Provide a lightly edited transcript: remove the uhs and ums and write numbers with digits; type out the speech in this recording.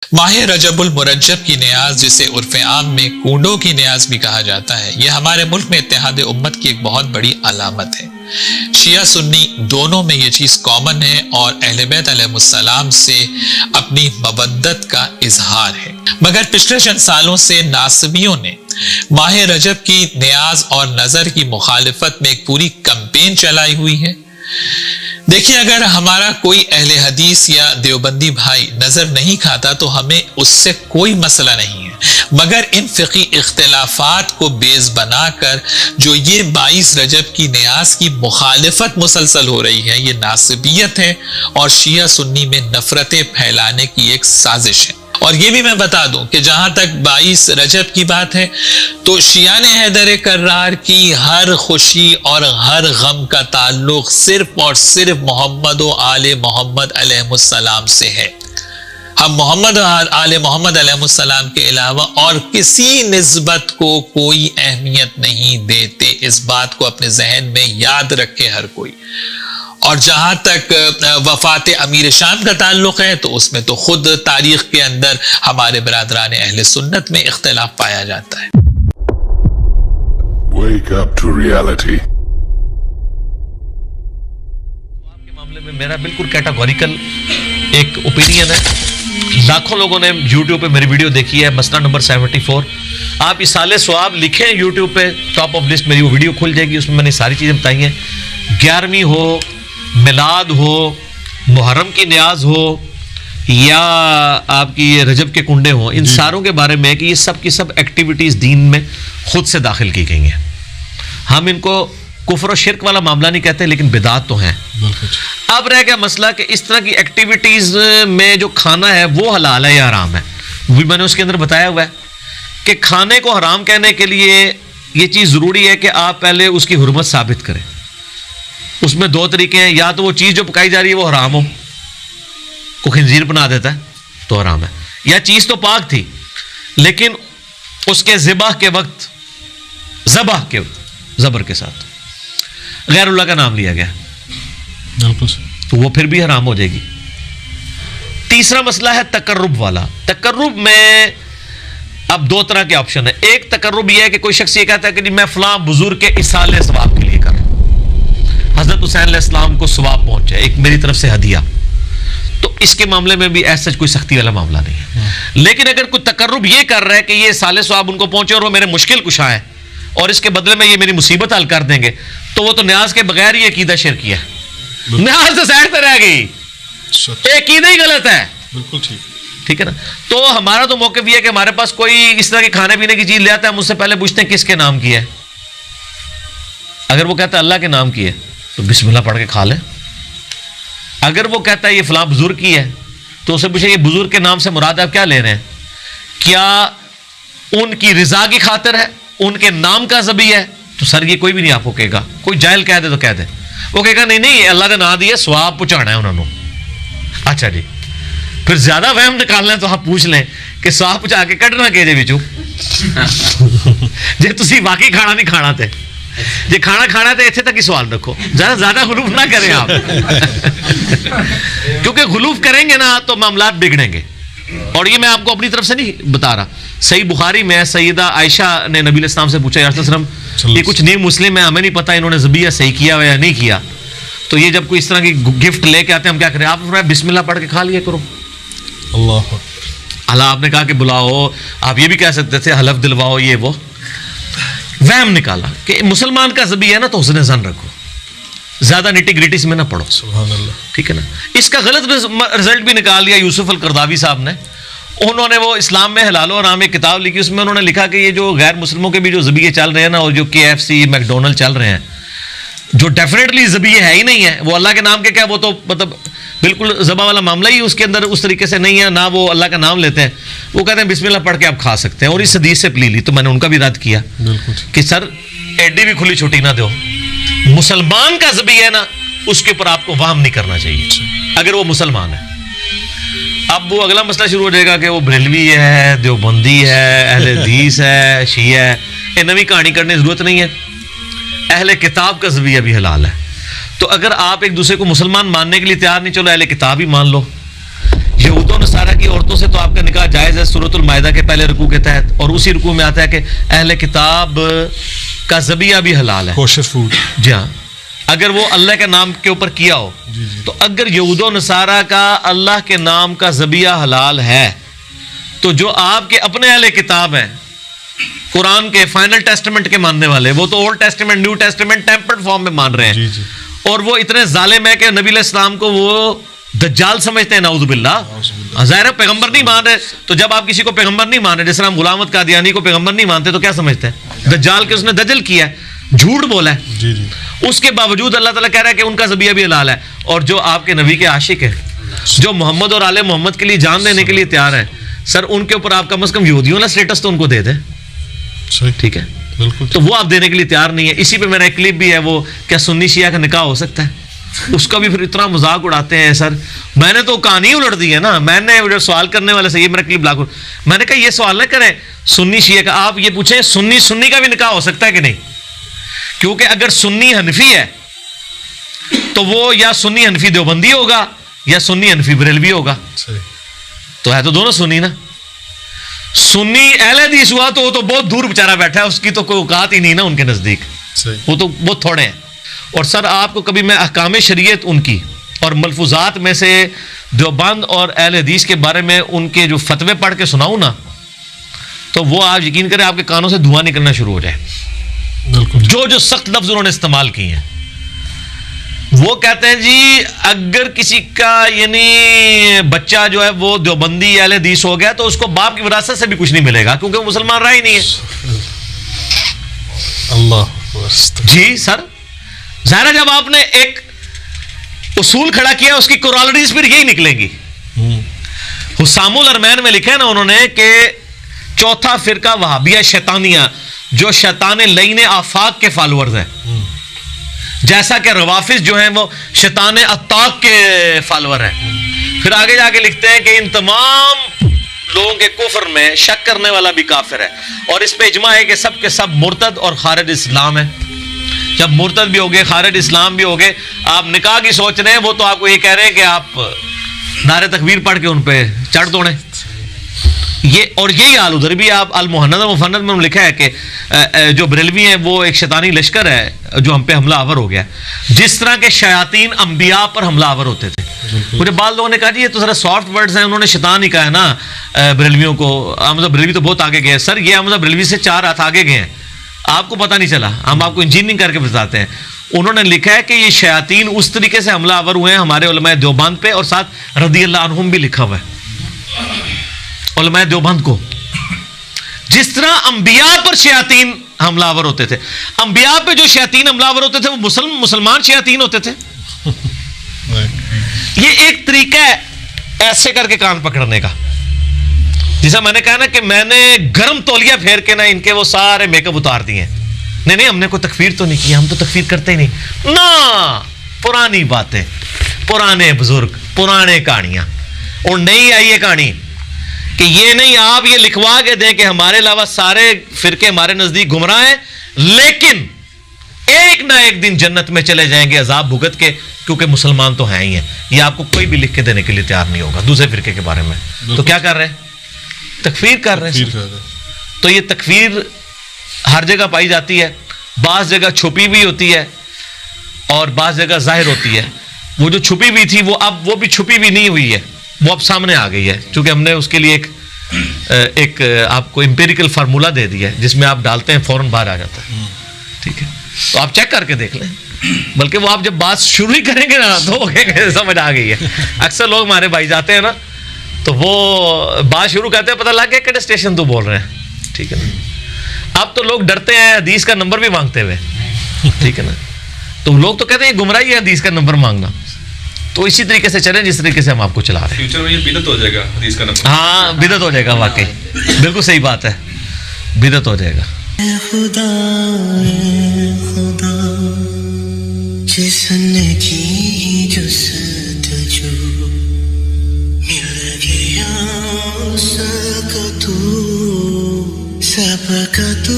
ماہ رجب المرجب کی نیاز، جسے عرف عام میں کونڈوں کی نیاز بھی کہا جاتا ہے، یہ ہمارے ملک میں اتحاد امت کی ایک بہت بڑی علامت ہے۔ شیعہ سنی دونوں میں یہ چیز کامن ہے اور اہل بیت علیہ السلام سے اپنی مودت کا اظہار ہے۔ مگر پچھلے چند سالوں سے ناصبیوں نے ماہ رجب کی نیاز اور نظر کی مخالفت میں ایک پوری کمپین چلائی ہوئی ہے۔ دیکھیں، اگر ہمارا کوئی اہل حدیث یا دیوبندی بھائی نظر نہیں کھاتا تو ہمیں اس سے کوئی مسئلہ نہیں ہے، مگر ان فقہی اختلافات کو بیس بنا کر جو یہ 22 رجب کی نیاز کی مخالفت مسلسل ہو رہی ہے، یہ ناصبیت ہے اور شیعہ سنی میں نفرتیں پھیلانے کی ایک سازش ہے۔ اور یہ بھی میں بتا دوں کہ جہاں تک 22 رجب کی بات ہے تو شیعان حیدر کرار کی ہر خوشی اور ہر غم کا تعلق صرف اور صرف محمد و آل محمد علیہ السلام سے ہے۔ ہم محمد و آل محمد علیہ السلام کے علاوہ اور کسی نسبت کو کوئی اہمیت نہیں دیتے، اس بات کو اپنے ذہن میں یاد رکھے ہر کوئی۔ اور جہاں تک وفات امیر شام کا تعلق ہے تو اس میں تو خود تاریخ کے اندر ہمارے برادران اہل سنت میں اختلاف پایا جاتا ہے۔ Wake up to reality. آپ کے معاملے میں میرا بالکل کیٹاگوریکل ایک اوپینین ہے۔ لاکھوں لوگوں نے یوٹیوب پہ میری ویڈیو دیکھی ہے، مسئلہ نمبر 74۔ آپ اصالِ ثواب لکھیں یوٹیوب پہ، ٹاپ آف لسٹ میری وہ ویڈیو کھل جائے گی، اس میں میں نے ساری چیزیں بتائی ہیں۔ 11ویں ہو، میلاد ہو، محرم کی نیاز ہو یا آپ کی یہ رجب کے کنڈے ہوں، ان ساروں کے بارے میں کہ یہ سب کی سب ایکٹیویٹیز دین میں خود سے داخل کی گئی ہیں۔ ہم ان کو کفر و شرک والا معاملہ نہیں کہتے، لیکن بدعات تو ہیں۔ اب رہ گیا مسئلہ کہ اس طرح کی ایکٹیویٹیز میں جو کھانا ہے وہ حلال ہے یا حرام ہے۔ وہ میں نے اس کے اندر بتایا ہوا ہے کہ کھانے کو حرام کہنے کے لیے یہ چیز ضروری ہے کہ آپ پہلے اس کی حرمت ثابت کریں۔ اس میں 2 طریقے ہیں، یا تو وہ چیز جو پکائی جا رہی ہے وہ حرام ہو، کو خنزیر بنا دیتا ہے تو حرام ہے، یا چیز تو پاک تھی لیکن اس کے ذبح کے وقت زبر کے ساتھ غیر اللہ کا نام لیا گیا تو وہ پھر بھی حرام ہو جائے گی۔ تیسرا مسئلہ ہے تقرب والا۔ تقرب میں اب 2 طرح کے آپشن ہیں۔ ایک تقرب یہ ہے کہ کوئی شخص یہ کہتا ہے کہ میں فلاں بزرگ کے ایصال ثواب کے لیے کر رہا ہوں، حضرت حسین علیہ السلام کو ثواب پہنچے، ایک میری طرف سے ہدیہ، تو اس کے معاملے میں بھی ایسا کوئی سختی والا معاملہ نہیں ہے۔ لیکن اگر کوئی تقرب یہ کر رہا ہے کہ یہ سال ثواب ان کو پہنچے اور وہ میرے مشکل کشا ہے اور اس کے بدلے میں یہ میری مصیبت حل کر دیں گے، تو وہ تو نیاز کے بغیر ہی عقیدہ شرکی ہے۔ نیاز تو سائڈ پہ رہ گئی، عقیدہ ہی غلط ہے۔ بالکل ٹھیک ہے نا۔ تو ہمارا تو موقف یہ ہے کہ ہمارے پاس کوئی اس طرح کے کھانے پینے کی چیز لے آتا ہے، ہم اس سے پہلے پوچھتے ہیں کس کے نام کی ہے۔ اگر وہ کہتا ہے اللہ کے نام کی ہے تو بسم اللہ پڑھ کے کھا لیں۔ اگر وہ کہتا ہے یہ فلاں بزرگ کی ہے تو اسے پوچھیں یہ بزرگ کے نام سے مراد آپ کیا لے رہے ہیں؟ کیا ان کی رضا کی خاطر ہے، ان کے نام کا ذبیح ہے؟ تو سر یہ کوئی بھی نہیں آپ کو کہے گا، کوئی جاہل کہہ دے تو کہہ دے، وہ کہے گا نہیں اللہ نے نام دیا ثواب پہنچانا ہے انہوں نے۔ اچھا جی، پھر زیادہ وہم نکالنا ہے تو آپ پوچھ لیں کہ ثواب پہنچا کے کڈنا کہ جے وچوں جے تسی واقعی کھانا نہیں کھانا تے، جے کھانا کھانا تو اتنے تک ہی سوال رکھو، زیادہ غلوف نہ کریں آپ کیونکہ غلوف کریں گے نا تو معاملات بگڑیں گے۔ اور یہ میں آپ کو اپنی طرف سے نہیں بتا رہا، صحیح بخاری میں سیدہ عائشہ نے نبی علیہ السلام سے پوچھا یا رسول اللہ علیہ وسلم یہ کچھ نیم مسلم ہے، ہمیں نہیں پتا انہوں نے ذبیحہ صحیح کیا ہوا یا نہیں کیا، تو یہ جب کوئی اس طرح کی گفٹ لے کے آتے ہیں ہم کیا کریں؟ آپ بسم اللہ پڑھ کے کھا لیا کرو۔ اللہ آپ نے کہا کہ بلاؤ، آپ یہ بھی کہہ سکتے تھے حلف دلواؤ، یہ وہ وہم نکالا کہ مسلمان کا ذبیحہ ہے نا تو حسن ظن رکھو، زیادہ نٹی گریٹیز میں نہ پڑھو۔ سبحان اللہ، ٹھیک ہے نا۔ اس کا غلط رزلٹ بھی نکال لیا یوسف القرداوی صاحب نے، انہوں نے وہ اسلام میں حلال و حرام ایک کتاب لکھی، اس میں انہوں نے لکھا کہ یہ جو غیر مسلموں کے بھی جو ذبیحے چل رہے ہیں نا، اور جو KFC میکڈونلڈ چل رہے ہیں جو ڈیفینیٹلی ذبیحے ہے ہی نہیں ہے، وہ اللہ کے نام کے کیا، وہ تو مطلب بالکل ذبح والا معاملہ ہی اس کے اندر اس طریقے سے نہیں ہے، نہ وہ اللہ کا نام لیتے ہیں، وہ کہتے ہیں بسم اللہ پڑھ کے آپ کھا سکتے ہیں، اور اس حدیث سے پلی لی۔ تو میں نے ان کا بھی رد کیا کہ سر ایڈی بھی کھلی چھٹی نہ دو، مسلمان کا ذبیحہ ہے نا اس کے اوپر آپ کو وہم نہیں کرنا چاہیے اگر وہ مسلمان ہے۔ اب وہ اگلا مسئلہ شروع ہو جائے گا کہ وہ بریلوی ہے، دیوبندی ہے، اہل حدیث ہے، شیعہ ہے، یہ نوی کہانی کرنے کی ضرورت نہیں ہے۔ اہل کتاب کا ذبیحہ بھی حلال ہے، تو اگر آپ ایک دوسرے کو مسلمان ماننے کے لیے تیار نہیں، چلو اہل کتاب ہی مان لو۔ یہود و نصارہ کی عورتوں سے تو آپ کا نکاح सूरत अल-माइदा के पहले रुकू के तहत, और उसी रुकू में आता है कि अहले किताब का ज़बिया भी हलाल है, कोशर फूड। जी हाँ, अगर वो अल्लाह के नाम के ऊपर किया हो। तो अगर यहूद व नसारा का अल्लाह के नाम का ज़बिया हलाल है, तो जो आपके अपने अहले किताब हैं, कुरान के फाइनल टेस्टामेंट के मानने वाले, वो तो old testament new testament tempered form में मान रहे हैं। जी जी। और वो इतने जालिम है कि नबी अलैहिस्सलाम को वो दज्जाल समझते हैं, नाउज़ु बिल्लाह। ज़ाहिर है पैगंबर नहीं मान रहे, तो जब आप किसी को पैगंबर नहीं मान रहे, जिस तरह हम गुलाम अहमद कादियानी को पैगंबर नहीं मानते, तो क्या समझते हैं? दज्जाल के उसने दजल किया है, झूठ बोला है। जी जी। उसके बावजूद अल्लाह ताला कह रहा है कि उनका ज़बिया भी हलाल है। और जो आपके नबी के आशिक है, जो मोहम्मद और आले मोहम्मद के लिए जान देने के लिए तैयार है, सर उनके ऊपर आप कम से कम यहूदियों वाला स्टेटस तो उनको दे दे। सही, ठीक है, बिल्कुल। तो वो आप देने के लिए तैयार नहीं है। इसी पे मेरा एक क्लिप भी है, वो क्या सुन्नी शिया का निकाह हो सकता है, उसका भी फिर इतना मजाक उड़ाते हैं। सर मैंने तो कहानी उलट दी है ना, मैंने सवाल करने वाले से ये मेरा क्लिप लागू, मैंने कहा ये सवाल ना करें सुन्नी शिया का, आप ये पूछें सुन्नी सुन्नी का भी निकाह हो सकता है कि नहीं, क्योंकि अगर सुन्नी हनफी है तो वो या सुन्नी हनफी देवबंदी होगा या सुन्नी हनफी बरेलवी होगा, सही। तो है तो दोनों सुन्नी ना। सुन्नी अहले हदीस हुआ तो वो तो बहुत दूर बेचारा बैठा है, उसकी तो कोई औकात ही नहीं ना उनके नजदीक, वो तो बहुत थोड़े हैं। और सर आपको कभी मैं अहकाम शरीयत उनकी और मलफूजात में से देवबंद और अहले हदीस के बारे में उनके जो फतवे पढ़ के सुनाऊं ना, तो वो आप यकीन करें आपके कानों से धुआं निकलना शुरू हो जाए। बिल्कुल। जो जो सख्त लफ्ज उन्होंने इस्तेमाल किए हैं, वो कहते हैं जी अगर किसी का यानी बच्चा जो है वो देवबंदी अहले हदीस हो गया तो उसको बाप की विरासत से भी कुछ नहीं मिलेगा, क्योंकि वो मुसलमान रहा ही नहीं है। अल्लाह जी सर, ज़ाहिर जब आपने एक उसूल खड़ा किया उसकी कोरॉलरीज फिर यही निकलेंगी। हुसामुल अरमैन में लिखा है ना उन्होंने कि चौथा फिरका वहाबिया शैतानिया, जो शैतान लईन आफाक के फॉलोअर्स हैं, जैसा कि रवाफिज जो हैं वो शैतान अत्ताक के फॉलोअर हैं। फिर आगे जाके लिखते हैं कि इन तमाम लोगों के कुफ्र में शक करने वाला भी काफिर है, और इस पे इजमा है कि सब के सब मुर्तद और खारिज इस्लाम है। जब मुर्तद भी हो गए, खारिज इस्लाम भी हो गए, आप निकाह की सोच रहे हैं, वो तो आपको ये कह रहे हैं कि आप नारे तकबीर पढ़ के उन पे चढ़ दौड़े। ये और यही हाल उधर भी आप अल मुहन्नद मुफन्नद में लिखा है कि जो बरेलवी हैं वो एक शैतानी लश्कर है जो हम पे हमला आवर हो गया, जिस तरह के शयातीन अंबिया पर हमला आवर होते थे। मुझे बाद लोगों ने कहा जी ये तो जरा सॉफ्ट वर्ड्स हैं, उन्होंने शैतान ही कहा है ना बरेलवियों को, अहमद बरेलवी तो बहुत आगे गए। सर ये अहमद बरेलवी से 4 हाथ आगे गए हैं, आपको पता नहीं चला, हम आपको इंजीनियरिंग करके बताते हैं। उन्होंने लिखा है कि ये शयातीन उस तरीके से हमला आवर हुए हैं हमारे उलमाए देवबंद पे, और साथ रदी अल्लाह अन्हुम भी लिखा हुआ है उलमाए देवबंद को। जिस तरह अंबिया पर शयातीन हमलावर होते थे, अंबिया पे जो शयातीन हमलावर होते थे वो मुसलमान शयातीन होते थे। ये एक तरीका है ऐसे करके कान पकड़ने का, जैसा मैंने कहा ना कि मैंने गर्म तौलिया फेर के ना इनके वो सारे मेकअप उतार दिए। नहीं हमने कोई तकफीर तो नहीं किया, हम तो तकफीर करते ही नहीं ना, पुरानी बातें, पुराने बुजुर्ग, पुराने कहानियां, और नहीं आई ये कहानी कि ये नहीं आप ये लिखवा के दें कि हमारे अलावा सारे फिरके हमारे नजदीक गुमराह हैं, लेकिन एक ना एक दिन जन्नत में चले जाएंगे अजाब भुगत के, क्योंकि मुसलमान तो हैं ही हैं। ये आपको कोई भी लिख के देने के लिए तैयार नहीं होगा दूसरे फिरके के बारे में। तो क्या कर रहे हैं? तकफीर कर रहे हैं। तो ये तकफीर हर जगह पाई जाती है, बाज़ जगह छुपी भी होती है और बाज़ जगह जाहिर होती है। वो जो छुपी हुई थी वो अब वो भी छुपी भी नहीं हुई है, वो अब सामने आ गई है, क्योंकि हमने उसके लिए एक आपको एम्पिरिकल फार्मूला दे दिया है, जिसमें आप डालते हैं फौरन बाहर आ जाता है। ठीक है, तो आप चेक करके देख लें, बल्कि वो आप जब बात शुरू ही करेंगे ना तो समझ आ गई है। अक्सर लोग हमारे भाई जाते हैं ना, तो वो बात शुरू करते हैं, पता लग गया किस स्टेशन तो बोल रहे हैं। ठीक है ना, अब तो लोग डरते हैं हदीस का नंबर भी मांगते हुए। ठीक है ना, तो लोग तो कहते हैं गुमराही है हदीस का नंबर मांगना। तो इसी तरीके से चलें जिस तरीके से हम आपको चला रहे हैं। फ्यूचर में ये बिदअत हो जाएगा हदीस का नंबर। हाँ बिदअत हो जाएगा, वाकई बिल्कुल सही बात है, बिदअत हो जाएगा। खुदा जिसने की जुस्तजू मिल गया उसका तू सबका तू